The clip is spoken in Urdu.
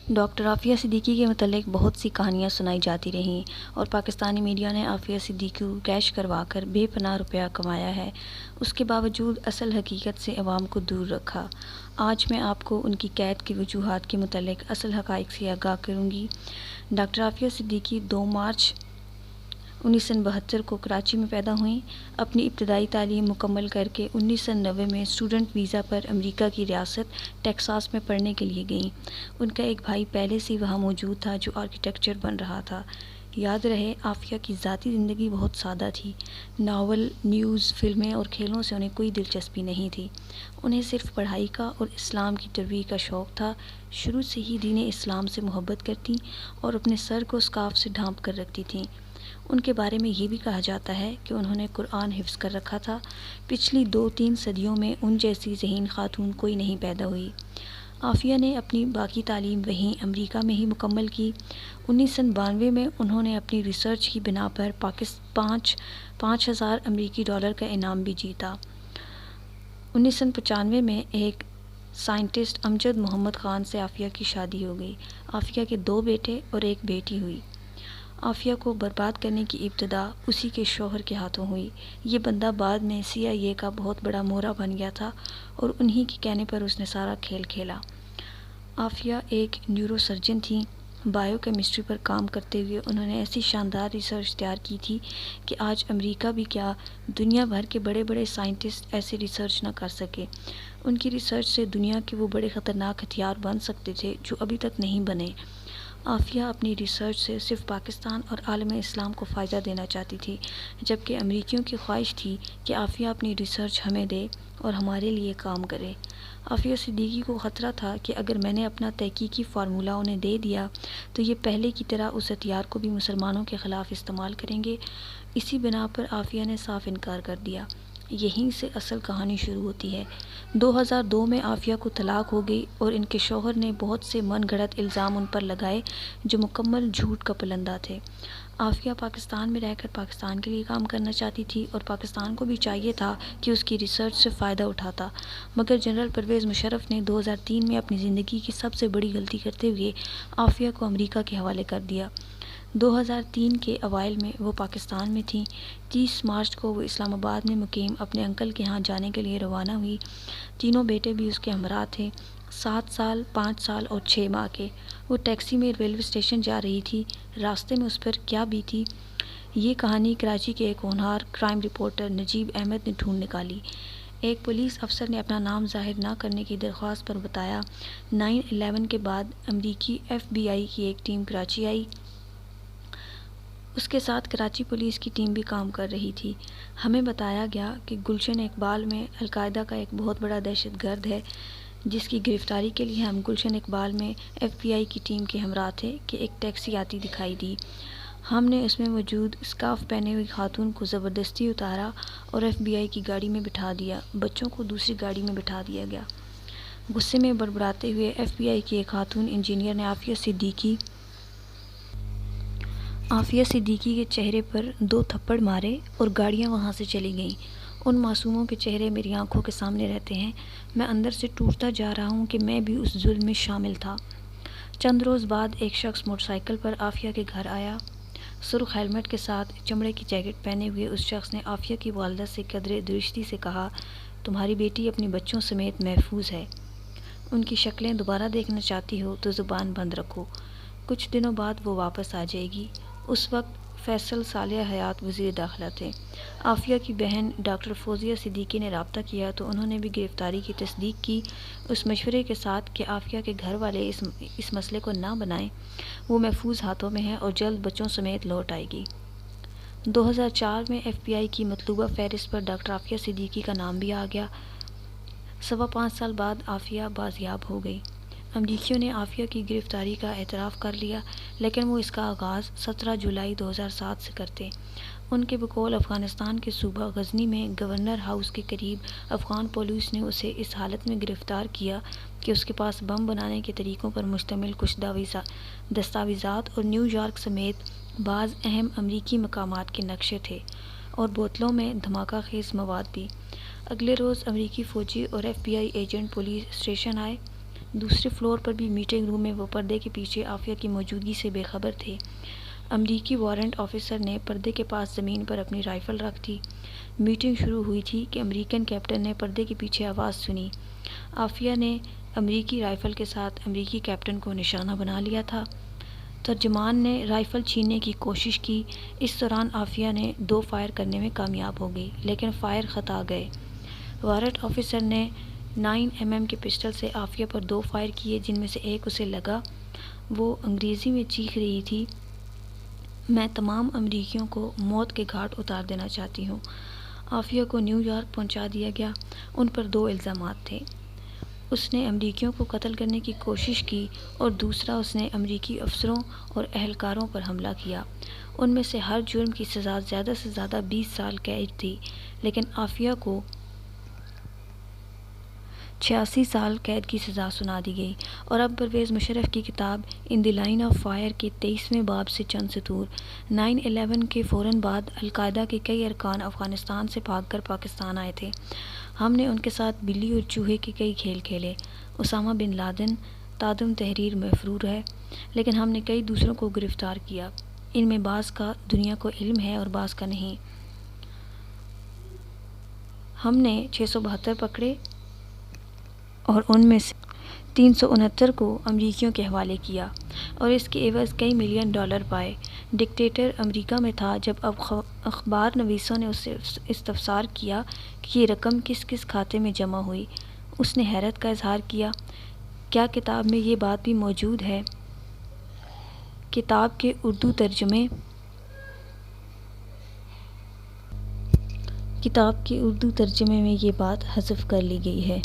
ڈاکٹر عافیہ صدیقی کے متعلق بہت سی کہانیاں سنائی جاتی رہیں اور پاکستانی میڈیا نے عافیہ صدیقی کو کیش کروا کر بے پناہ روپیہ کمایا ہے۔ اس کے باوجود اصل حقیقت سے عوام کو دور رکھا۔ آج میں آپ کو ان کی قید کی وجوہات کے متعلق اصل حقائق سے آگاہ کروں گی۔ ڈاکٹر عافیہ صدیقی 2 مارچ 1972 کو کراچی میں پیدا ہوئیں۔ اپنی ابتدائی تعلیم مکمل کر کے 1990 میں اسٹوڈنٹ ویزا پر امریکہ کی ریاست ٹیکساس میں پڑھنے کے لیے گئیں۔ ان کا ایک بھائی پہلے سے وہاں موجود تھا جو آرکیٹیکچر بن رہا تھا۔ یاد رہے، عافیہ کی ذاتی زندگی بہت سادہ تھی۔ ناول، نیوز، فلمیں اور کھیلوں سے انہیں کوئی دلچسپی نہیں تھی۔ انہیں صرف پڑھائی کا اور اسلام کی ترویج کا شوق تھا۔ شروع سے ہی دین اسلام سے محبت کرتیں اور اپنے سر کو اسکارف سے ڈھانپ کر رکھتی تھیں۔ ان کے بارے میں یہ بھی کہا جاتا ہے کہ انہوں نے قرآن حفظ کر رکھا تھا۔ پچھلی 2-3 صدیوں میں ان جیسی ذہین خاتون کوئی نہیں پیدا ہوئی۔ عافیہ نے اپنی باقی تعلیم وہیں امریکہ میں ہی مکمل کی۔ 1992 میں انہوں نے اپنی ریسرچ کی بنا پر 5,000 امریکی ڈالر کا انعام بھی جیتا۔ 1995 میں ایک سائنٹسٹ امجد محمد خان سے عافیہ کی شادی ہو گئی۔ عافیہ کے 2 بیٹے اور ایک بیٹی ہوئی۔ عافیہ کو برباد کرنے کی ابتدا اسی کے شوہر کے ہاتھوں ہوئی۔ یہ بندہ بعد میں CIA کا بہت بڑا مورا بن گیا تھا اور انہی کے کہنے پر اس نے سارا کھیل کھیلا۔ عافیہ ایک نیورو سرجن تھیں۔ بائیو کیمسٹری پر کام کرتے ہوئے انہوں نے ایسی شاندار ریسرچ تیار کی تھی کہ آج امریکہ بھی کیا دنیا بھر کے بڑے بڑے سائنٹسٹ ایسی ریسرچ نہ کر سکے۔ ان کی ریسرچ سے دنیا کے وہ بڑے خطرناک ہتھیار بن سکتے تھے جو ابھی تک نہیں بنے۔ عافیہ اپنی ریسرچ سے صرف پاکستان اور عالم اسلام کو فائدہ دینا چاہتی تھی، جبکہ امریکیوں کی خواہش تھی کہ عافیہ اپنی ریسرچ ہمیں دے اور ہمارے لیے کام کرے۔ عافیہ صدیقی کو خطرہ تھا کہ اگر میں نے اپنا تحقیقی فارمولہ انہیں دے دیا تو یہ پہلے کی طرح اس ہتھیار کو بھی مسلمانوں کے خلاف استعمال کریں گے۔ اسی بنا پر عافیہ نے صاف انکار کر دیا۔ یہیں سے اصل کہانی شروع ہوتی ہے۔ 2002 میں عافیہ کو طلاق ہو گئی اور ان کے شوہر نے بہت سے من گھڑت الزام ان پر لگائے جو مکمل جھوٹ کا پلندہ تھے۔ عافیہ پاکستان میں رہ کر پاکستان کے لیے کام کرنا چاہتی تھی اور پاکستان کو بھی چاہیے تھا کہ اس کی ریسرچ سے فائدہ اٹھاتا، مگر جنرل پرویز مشرف نے 2003 میں اپنی زندگی کی سب سے بڑی غلطی کرتے ہوئے عافیہ کو امریکہ کے حوالے کر دیا۔ 2003 کے اوائل میں وہ پاکستان میں تھیں۔ 30 مارچ کو وہ اسلام آباد میں مقیم اپنے انکل کے ہاں جانے کے لیے روانہ ہوئی۔ تینوں بیٹے بھی اس کے ہمراہ تھے، 7 سال، 5 سال اور 6 ماہ کے۔ وہ ٹیکسی میں ریلوے اسٹیشن جا رہی تھی۔ راستے میں اس پر کیا بیتی، یہ کہانی کراچی کے ایک ہونہار کرائم رپورٹر نجیب احمد نے ڈھونڈ نکالی۔ ایک پولیس افسر نے اپنا نام ظاہر نہ کرنے کی درخواست پر بتایا، 9/11 کے بعد امریکی FBI کی ایک ٹیم کراچی آئی۔ اس کے ساتھ کراچی پولیس کی ٹیم بھی کام کر رہی تھی۔ ہمیں بتایا گیا کہ گلشن اقبال میں القاعدہ کا ایک بہت بڑا دہشت گرد ہے، جس کی گرفتاری کے لیے ہم گلشن اقبال میں FBI کی ٹیم کے ہمراہ تھے کہ ایک ٹیکسی آتی دکھائی دی۔ ہم نے اس میں موجود اسکارف پہنے ہوئی خاتون کو زبردستی اتارا اور FBI کی گاڑی میں بٹھا دیا۔ بچوں کو دوسری گاڑی میں بٹھا دیا گیا۔ غصے میں بڑبڑاتے ہوئے FBI کی ایک خاتون انجینئر نے عافیہ صدیقی کے چہرے پر 2 تھپڑ مارے اور گاڑیاں وہاں سے چلی گئیں۔ ان معصوموں کے چہرے میری آنکھوں کے سامنے رہتے ہیں۔ میں اندر سے ٹوٹتا جا رہا ہوں کہ میں بھی اس ظلم میں شامل تھا۔ چند روز بعد ایک شخص موٹر سائیکل پر عافیہ کے گھر آیا۔ سرخ ہیلمٹ کے ساتھ چمڑے کی جیکٹ پہنے ہوئے اس شخص نے عافیہ کی والدہ سے قدرے درشتی سے کہا، تمہاری بیٹی اپنی بچوں سمیت محفوظ ہے۔ ان کی شکلیں دوبارہ دیکھنا چاہتی ہو تو زبان بند رکھو۔ کچھ دنوں بعد وہ واپس آ جائے گی۔ اس وقت فیصل صالح حیات وزیر داخلہ تھے۔ عافیہ کی بہن ڈاکٹر فوزیہ صدیقی نے رابطہ کیا تو انہوں نے بھی گرفتاری کی تصدیق کی، اس مشورے کے ساتھ کہ عافیہ کے گھر والے اس مسئلے کو نہ بنائیں، وہ محفوظ ہاتھوں میں ہے اور جلد بچوں سمیت لوٹ آئے گی۔ 2004 میں FBI کی مطلوبہ فہرست پر ڈاکٹر عافیہ صدیقی کا نام بھی آ گیا۔ 5.25 سال بعد عافیہ بازیاب ہو گئی۔ امریکیوں نے عافیہ کی گرفتاری کا اعتراف کر لیا، لیکن وہ اس کا آغاز 17 جولائی 2007 سے کرتے۔ ان کے بقول افغانستان کے صوبہ غزنی میں گورنر ہاؤس کے قریب افغان پولیس نے اسے اس حالت میں گرفتار کیا کہ اس کے پاس بم بنانے کے طریقوں پر مشتمل کچھ دستاویزات اور نیو یارک سمیت بعض اہم امریکی مقامات کے نقشے تھے اور بوتلوں میں دھماکہ خیز مواد بھی۔ اگلے روز امریکی فوجی اور FBI ایجنٹ پولیس اسٹیشن آئے۔ دوسرے فلور پر بھی میٹنگ روم میں وہ پردے کے پیچھے عافیہ کی موجودگی سے بے خبر تھے۔ امریکی وارنٹ آفیسر نے پردے کے پاس زمین پر اپنی رائفل رکھ دی۔ میٹنگ شروع ہوئی تھی کہ امریکن کیپٹن نے پردے کے پیچھے آواز سنی۔ عافیہ نے امریکی رائفل کے ساتھ امریکی کیپٹن کو نشانہ بنا لیا تھا۔ ترجمان نے رائفل چھیننے کی کوشش کی۔ اس دوران عافیہ نے 2 فائر کرنے میں کامیاب ہو گئی، لیکن فائر خطا گئے۔ وارنٹ آفیسر نے 9 mm کے پسٹل سے عافیہ پر 2 فائر کیے، جن میں سے ایک اسے لگا۔ وہ انگریزی میں چیخ رہی تھی، میں تمام امریکیوں کو موت کے گھاٹ اتار دینا چاہتی ہوں۔ عافیہ کو نیو یارک پہنچا دیا گیا۔ ان پر 2 الزامات تھے۔ اس نے امریکیوں کو قتل کرنے کی کوشش کی اور دوسرا اس نے امریکی افسروں اور اہلکاروں پر حملہ کیا۔ ان میں سے ہر جرم کی سزا زیادہ سے زیادہ 20 سال قید تھی، لیکن عافیہ کو 86 سال قید کی سزا سنا دی گئی۔ اور اب پرویز مشرف کی کتاب ان دی لائن آف فائر کے 23ویں باب سے چند سطور۔ 9/11 کے فوراً بعد القاعدہ کے کئی ارکان افغانستان سے بھاگ کر پاکستان آئے تھے۔ ہم نے ان کے ساتھ بلی اور چوہے کے کئی کھیل کھیلے۔ اسامہ بن لادن تادم تحریر مفرور ہے، لیکن ہم نے کئی دوسروں کو گرفتار کیا۔ ان میں بعض کا دنیا کو علم ہے اور بعض کا نہیں۔ ہم نے 672 پکڑے اور ان میں سے 369 کو امریکیوں کے حوالے کیا اور اس کے عوض کئی ملین ڈالر پائے۔ ڈکٹیٹر امریکہ میں تھا جب اخبار نویسوں نے اس سے استفسار کیا کہ یہ رقم کس کس کھاتے میں جمع ہوئی۔ اس نے حیرت کا اظہار کیا، کیا کتاب میں یہ بات بھی موجود ہے؟ کتاب کے اردو ترجمے میں یہ بات حذف کر لی گئی ہے۔